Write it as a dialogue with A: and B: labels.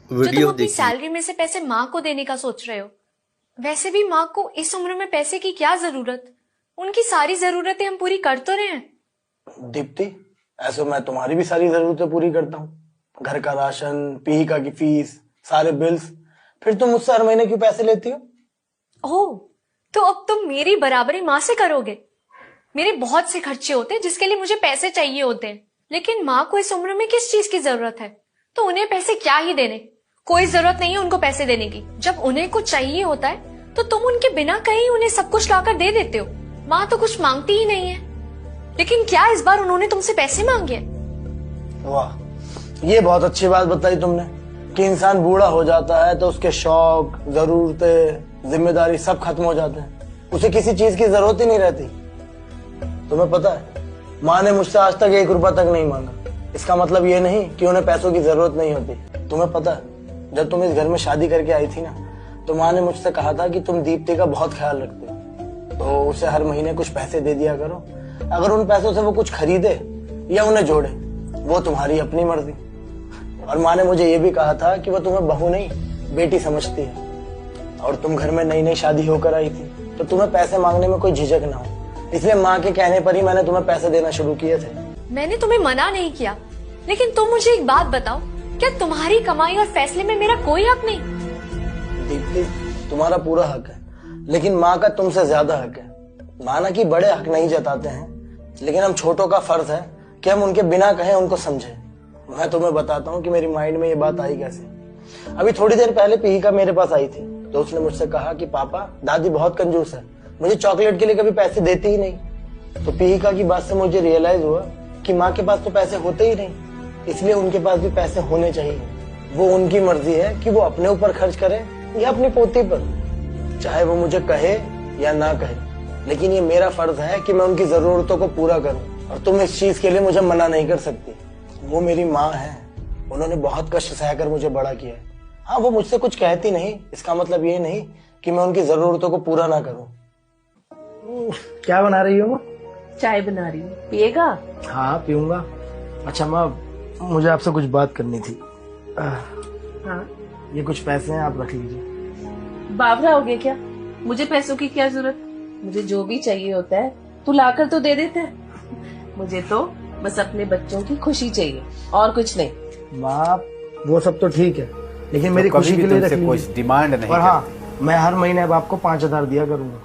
A: जो तुम अपनी
B: देखी।
A: सैलरी में से पैसे माँ को देने का सोच रहे हो। वैसे भी माँ को इस उम्र में पैसे की क्या जरूरत, उनकी सारी जरूरतें हम पूरी कर तो रहे हैं।
C: दीप्ति, ऐसे मैं तुम्हारी भी सारी जरूरतें पूरी करता हूँ, घर का राशन, पीहिका की फीस, सारे बिल्स। फिर तुम मुझसे हर महीने क्यों पैसे लेती हो?
A: ओह, तो अब तुम मेरी बराबरी माँ से करोगे। मेरे बहुत से खर्चे होते हैं जिसके लिए मुझे पैसे चाहिए होते हैं, लेकिन माँ को इस उम्र में किस चीज की जरूरत है, तो उन्हें पैसे क्या ही देने। कोई जरूरत नहीं है उनको पैसे देने की। जब उन्हें कुछ चाहिए होता है तो तुम उनके बिना कहीं उन्हें सब कुछ लाकर दे देते हो। माँ तो कुछ मांगती ही नहीं है, लेकिन क्या इस बार उन्होंने तुमसे पैसे मांगे?
C: वाह, ये बहुत अच्छी बात बताई तुमने कि इंसान बूढ़ा हो जाता है तो उसके शौक, जरूरतें, जिम्मेदारी सब खत्म हो जाते हैं, उसे किसी चीज की जरूरत ही नहीं रहती। तुम्हें पता है, माँ ने मुझसे आज तक 1 रुपया तक नहीं मांगा। इसका मतलब ये नहीं कि उन्हें पैसों की जरूरत नहीं होती। तुम्हें पता है, जब तुम इस घर में शादी करके आई थी ना, तो माँ ने मुझसे कहा था कि तुम दीप्ति का बहुत ख्याल रखते हो, तो उसे हर महीने कुछ पैसे दे दिया करो। अगर उन पैसों से वो कुछ खरीदे या उन्हें जोड़े, वो तुम्हारी अपनी मर्जी। और माँ ने मुझे ये भी कहा था कि वो तुम्हें बहू नहीं, बेटी समझती है। और तुम घर में नई नई शादी होकर आई थी, तो तुम्हें पैसे मांगने में कोई झिझक ना हो, इसलिए माँ के कहने पर ही मैंने तुम्हें पैसे देना शुरू किए थे।
A: मैंने तुम्हें मना नहीं किया, लेकिन तुम मुझे एक बात बताओ, क्या तुम्हारी कमाई और फैसले में मेरा कोई हक नहीं?
C: दीप्ति, तुम्हारा पूरा हक है, लेकिन माँ का तुमसे ज्यादा हक है। माना कि बड़े हक नहीं जताते हैं, लेकिन हम छोटों का फर्ज है कि हम उनके बिना कहे उनको समझे। मैं तुम्हें बताता हूँ कि मेरी माइंड में ये बात आई कैसे। अभी थोड़ी देर पहले पीहिका मेरे पास आई थी, तो उसने मुझसे कहा कि पापा, दादी बहुत कंजूस है, मुझे चॉकलेट के लिए कभी पैसे देती ही नहीं। तो पीहिका की बात से मुझे रियलाइज हुआ कि माँ के पास तो पैसे होते ही नहीं, इसलिए उनके पास भी पैसे होने चाहिए। वो उनकी मर्जी है कि वो अपने ऊपर खर्च करे या अपनी पोती पर, चाहे वो मुझे कहे या ना कहे, लेकिन ये मेरा फर्ज है कि मैं उनकी जरूरतों को पूरा करूं। और तुम इस चीज के लिए मुझे मना नहीं कर सकती। वो मेरी माँ है, उन्होंने बहुत कष्ट सहकर मुझे बड़ा किया है। हाँ, वो मुझसे कुछ कहती नहीं, इसका मतलब ये नहीं कि मैं उनकी जरूरतों को पूरा ना करूं। क्या बना रही हो?
D: चाय बना रही हूँ, पिएगा?
C: हाँ, पीऊंगा। अच्छा माँ, मुझे आपसे कुछ बात करनी थी।
D: हाँ,
C: ये कुछ पैसे हैं, आप रख लीजिए।
D: बावरा हो गया क्या? मुझे पैसों की क्या जरूरत? मुझे जो भी चाहिए होता है तू लाकर तो दे देता है। मुझे तो बस अपने बच्चों की खुशी चाहिए, और कुछ नहीं।
C: माँ, वो सब तो ठीक है, लेकिन
E: तो
C: मेरी खुशी के लिए रख
E: कोई
C: लीजिए।
E: डिमांड नहीं।
C: और हाँ, मैं हर महीने अब आपको 5,000 दिया करूंगा।